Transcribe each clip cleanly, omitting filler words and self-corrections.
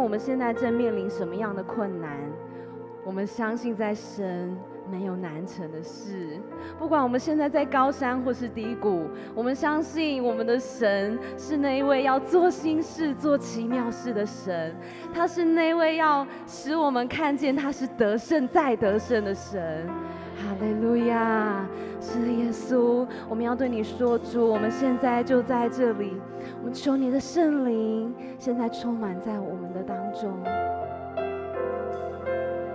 我们现在正面临什么样的困难，我们相信在神没有难成的事。不管我们现在在高山或是低谷，我们相信我们的神是那一位要做新事做奇妙事的神，他是那位要使我们看见他是得胜再得胜的神。哈利路亚！是耶稣，我们要对你说，主，我们现在就在这里，我们求你的圣灵现在充满在我们的当中。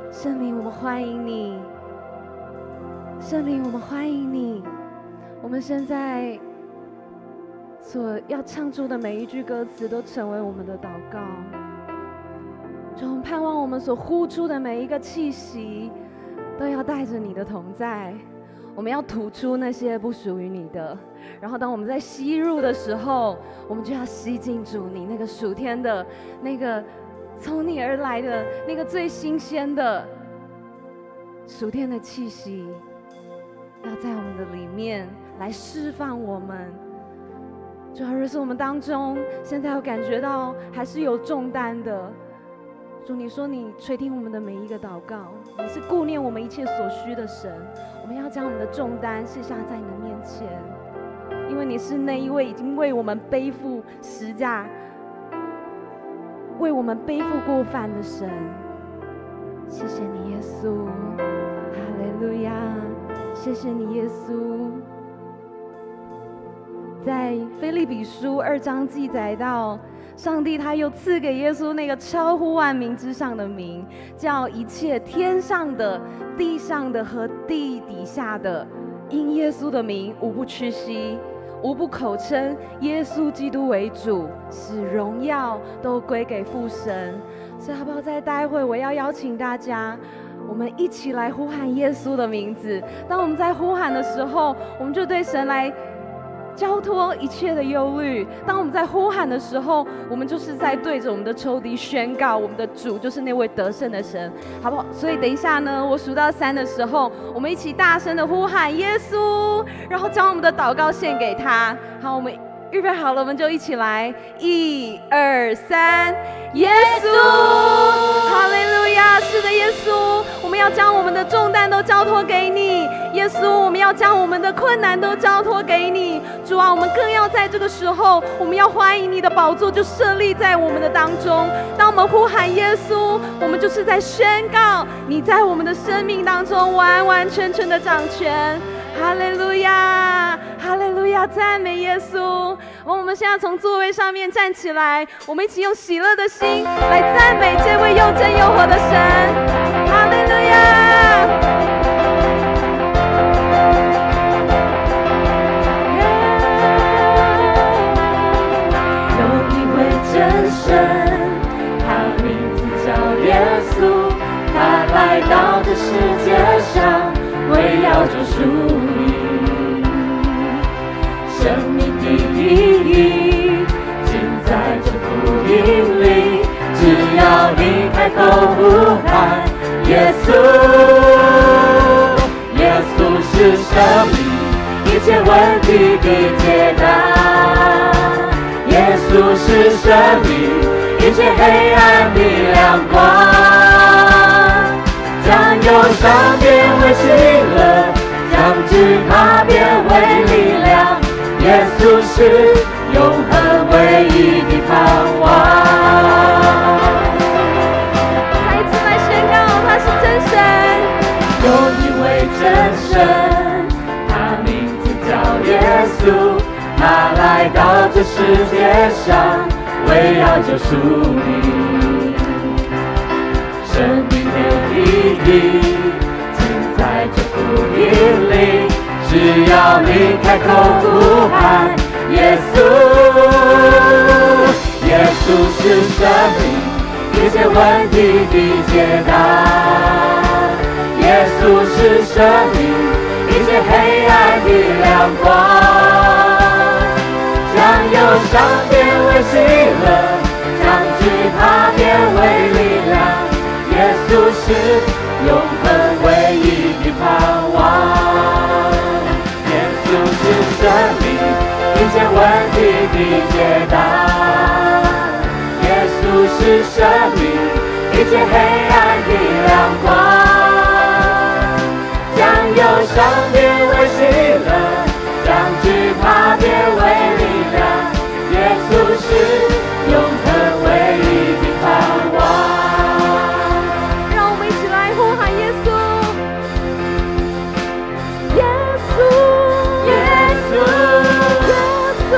圣灵，我们欢迎你。圣灵，我们欢迎你。我们现在所要唱出的每一句歌词都成为我们的祷告。主，我们盼望我们所呼出的每一个气息都要带着你的同在。我们要吐出那些不属于你的，然后当我们在吸入的时候，我们就要吸进主你那个属天的，那个从你而来的那个最新鲜的属天的气息，要在我们的里面来释放我们。主要是我们当中现在有感觉到还是有重担的，主，你说你垂听我们的每一个祷告，你是顾念我们一切所需的神。我们要将我们的重担卸下在你的面前，因为你是那一位已经为我们背负十架，为我们背负过犯的神。谢谢你，耶稣，哈利路亚！谢谢你，耶稣。在腓立比书2章记载到，上帝他又赐给耶稣那个超乎万名之上的名，叫一切天上的、地上的和地底下的，因耶稣的名无不屈膝，无不口称耶稣基督为主，使荣耀都归给父神。所以好不好？在待会我要邀请大家，我们一起来呼喊耶稣的名字。当我们在呼喊的时候，我们就对神来交托一切的忧虑。当我们在呼喊的时候，我们就是在对着我们的仇敌宣告，我们的主就是那位得胜的神，好不好？所以等一下呢，我数到3的时候，我们一起大声的呼喊耶稣，然后将我们的祷告献给他。好，我们预备好了，我们就一起来，1、2、3，耶稣，哈利路亚！是的，耶稣，我们要将我们的重担都交托给你，耶稣，我们要将我们的困难都交托给你。主啊，我们更要在这个时候，我们要欢迎你的宝座就设立在我们的当中。当我们呼喊耶稣，我们就是在宣告你在我们的生命当中完完全全的掌权。哈利路亚，哈利路亚，赞美耶稣！我们现在从座位上面站起来，我们一起用喜乐的心来赞美这位又真又活的神。哈利路亚！有一位真神，他名字叫耶稣，他来到这世界上，为要救赎你。生命的意义尽在这福音里，只要你开口呼喊耶稣，耶稣是生命一切问题的解答，耶稣是生命一切黑暗的亮光，将忧伤变为喜乐，将惧怕变为力量，耶稣是永恒唯一的盼望。再一次来宣告，他是真神。有一位真神，他名字叫耶稣，他来到这世界上，为要救赎你。生命的意义尽在这福音里，只要你开口呼喊耶稣，耶稣是生命一切问题的解答，耶稣是生命一切黑暗的亮光，将忧伤变为喜乐，将惧怕变为力量，耶稣是永恒唯一的盼望，耶稣是生命一切问题的解答，耶稣是生命切黑暗的亮光，将忧伤变为喜乐，将惧怕变为力量。耶稣是永恒唯一的盼望。让我们一起来呼喊耶稣，耶稣，耶稣，耶稣，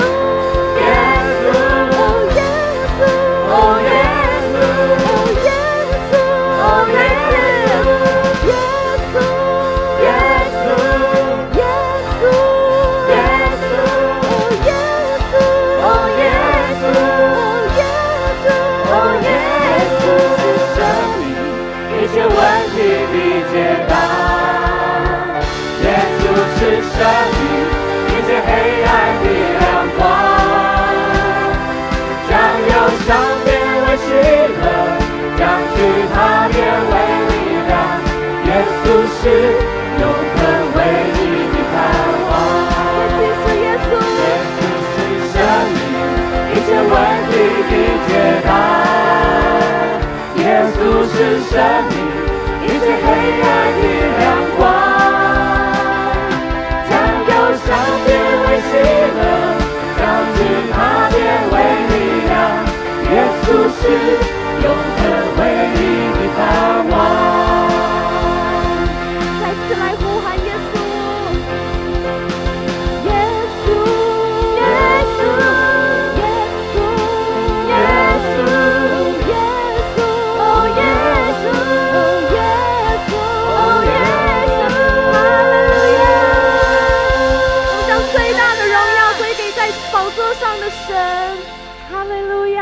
耶稣，哦耶稣，哦耶稣，哦耶稣，耶稣，耶稣，耶稣，耶稣，哦耶稣，哦耶稣，哦耶稣，哦耶稣是生命，一切问题的解答。耶稣是生命，一切黑暗的亮光，将忧伤变为喜乐，将惧怕变为力量。耶稣是永恒唯一的盼望。耶稣，耶稣，耶稣是生命，一切问题的解答。耶稣是生命，一切黑暗的亮光，将忧伤变为喜乐，将惧怕变为力量。耶稣是永恒唯一的盼望。再次来呼喊耶稣，耶稣，耶稣，耶稣，耶稣，耶稣，哦耶稣，哦耶稣，哦耶稣，哈利路亚！我们将最大的荣耀归给在宝座上的神，哈利路亚！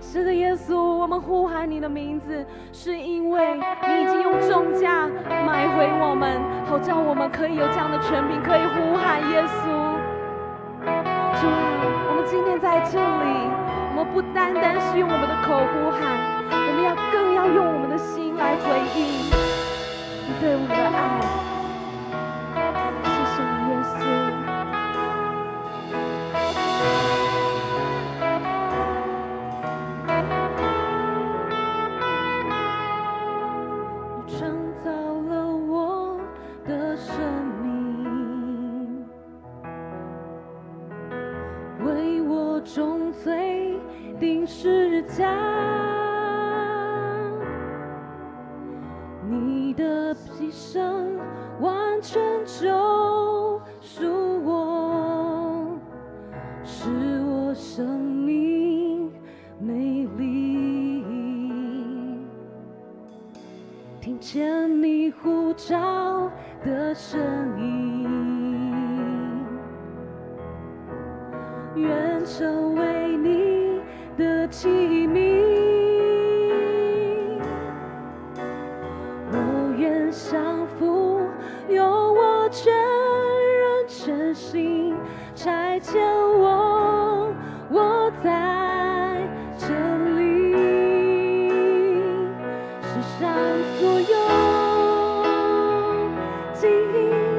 是的，耶稣，我们呼喊你的名字，是因为你已经用重价买回我们，好叫我们可以有这样的权柄，可以呼喊耶稣。主啊，我们今天在这里，我们不单单是用我们的口呼喊，我们更要用我们的心来回应你对我们的爱。谢谢你，耶稣。创造了我的生命，为我重罪定十架，你的牺牲完全救赎我，使我生命美丽。听见你呼召的声音，愿成为你的器皿。我愿降服，用我全人全心差遣我，我在这里。世上所有金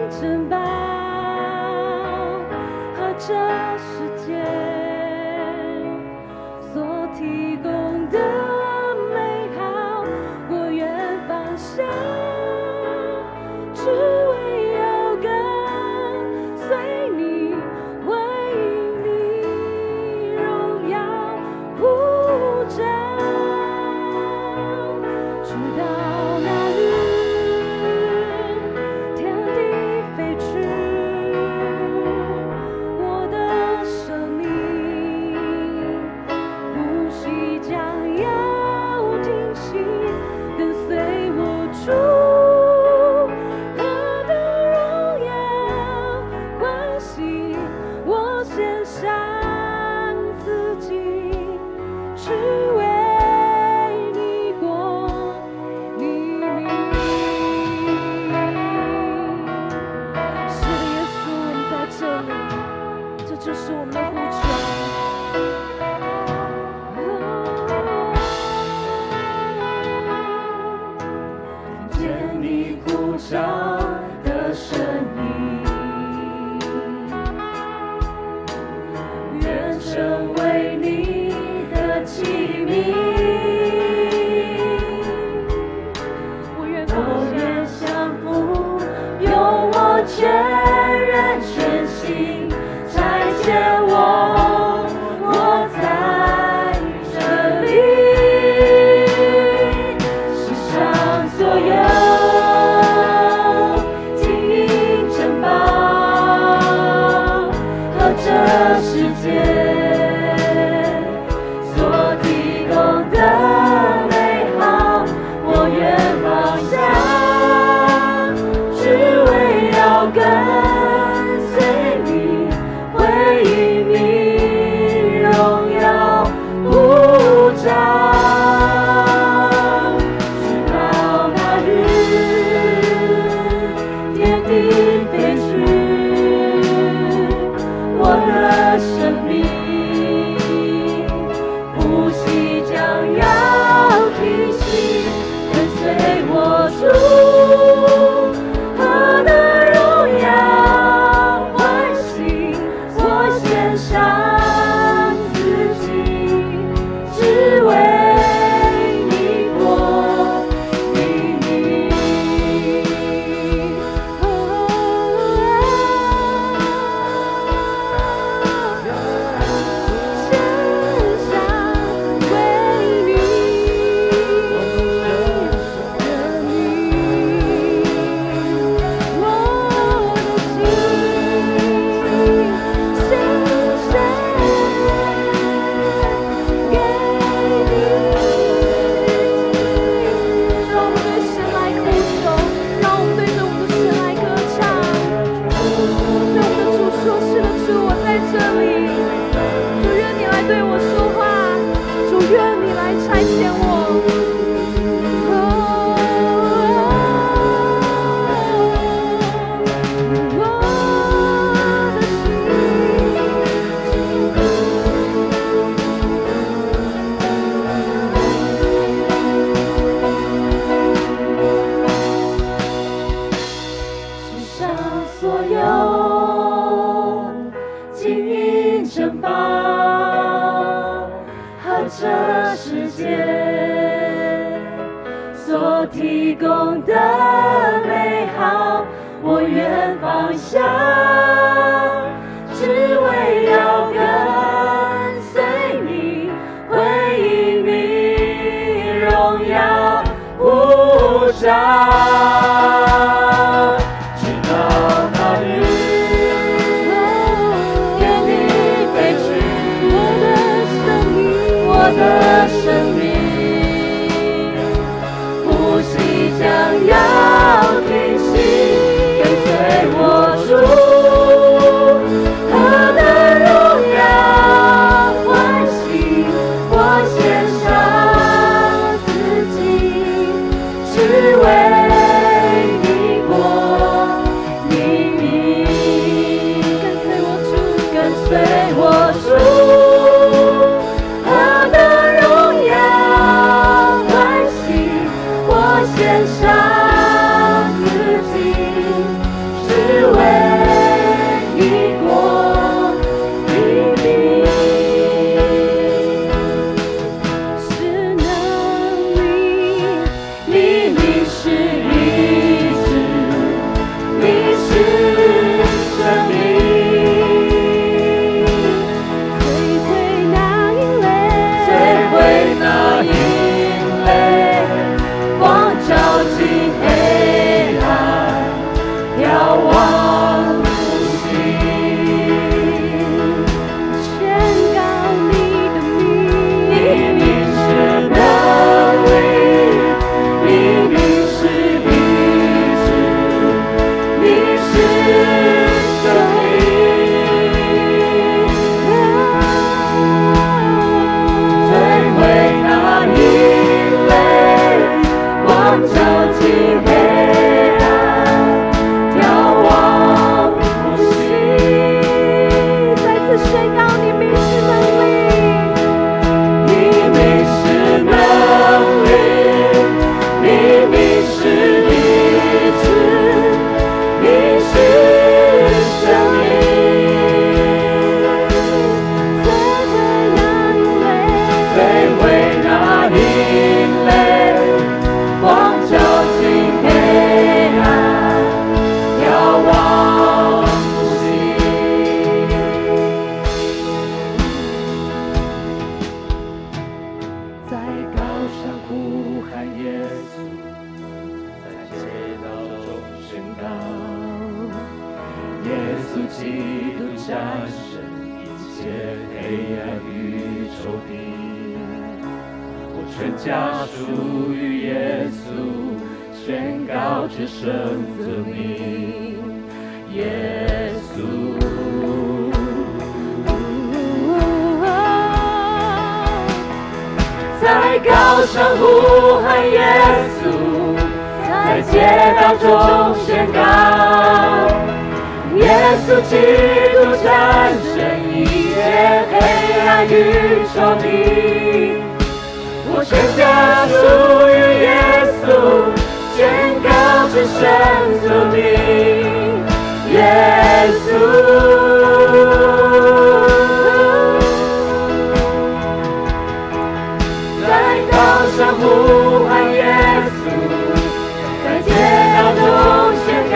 珍宝和这世界所提提供的美好，我愿放下，只为要跟随你，回应你荣耀无常。我的生命，呼吸将要停息，跟随我主，何等荣耀欢喜！我献上自己，只为你国你名。跟随我主。献上自己，只为你国你名。是能力，你名是医治，你是生命。摧毁那阴雷，摧毁那阴雷。光照进黑暗，眺望无尽，宣告你的名，你名是能力，你名是医治，你是生命，摧毁那阴雷。光照进黑暗，眺望无尽。再次宣告你名是能力，你名是能力，你名是医治，你是生命。摧毁那阴雷。光照进黑暗，眺望无尽。在高山呼喊耶稣，在街道中宣告，耶稣基督战胜一切黑暗与仇敌。我全家属于耶稣，宣告至圣子名，耶稣。在高山呼喊耶稣，在街道中宣告，耶稣基督战胜一切黑暗与仇敌。我全家属于耶稣，宣告至圣子名，耶稣。在高山呼喊耶稣，在街道中宣告，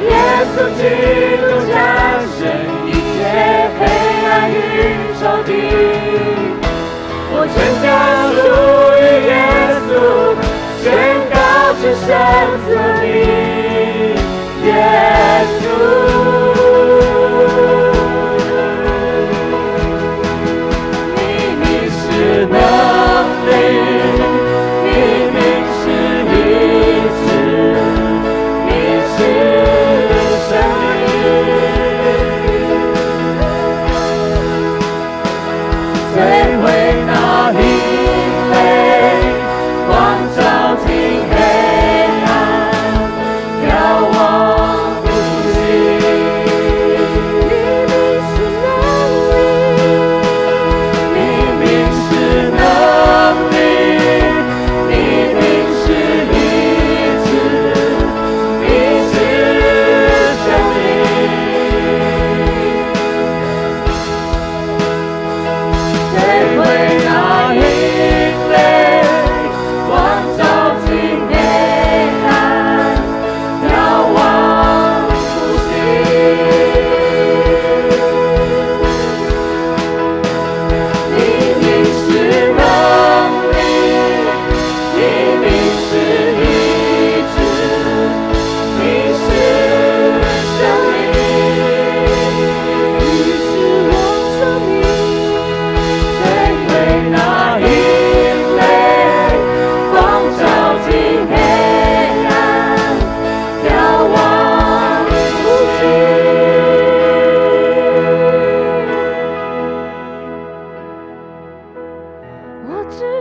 耶稣基督战胜一切黑暗与仇敌。我全家属于耶稣，宣告至圣子名，耶稣。你名是能力，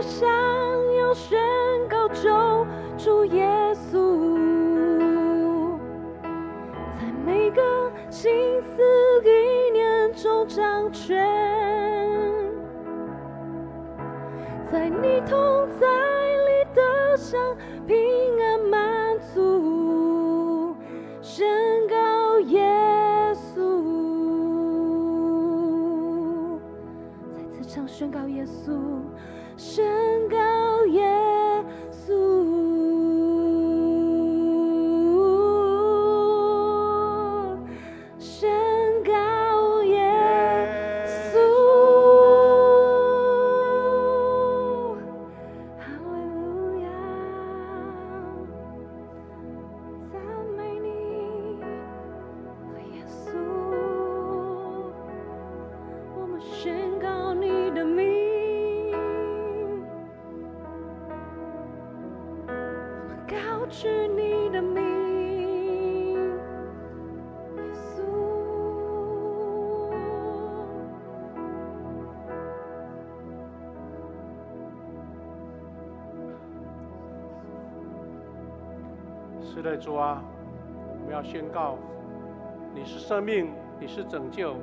地上要宣告救主耶稣，在每个心思意念中掌权，在你同在里得享平安满足，宣告耶稣，再次唱宣告耶稣，宣告耶稣，宣告耶稣，哈利路亚，赞美你，耶稣，我们宣告你的名。高举你的名，耶稣。是的，主啊，我们要宣告，你是生命，你是拯救，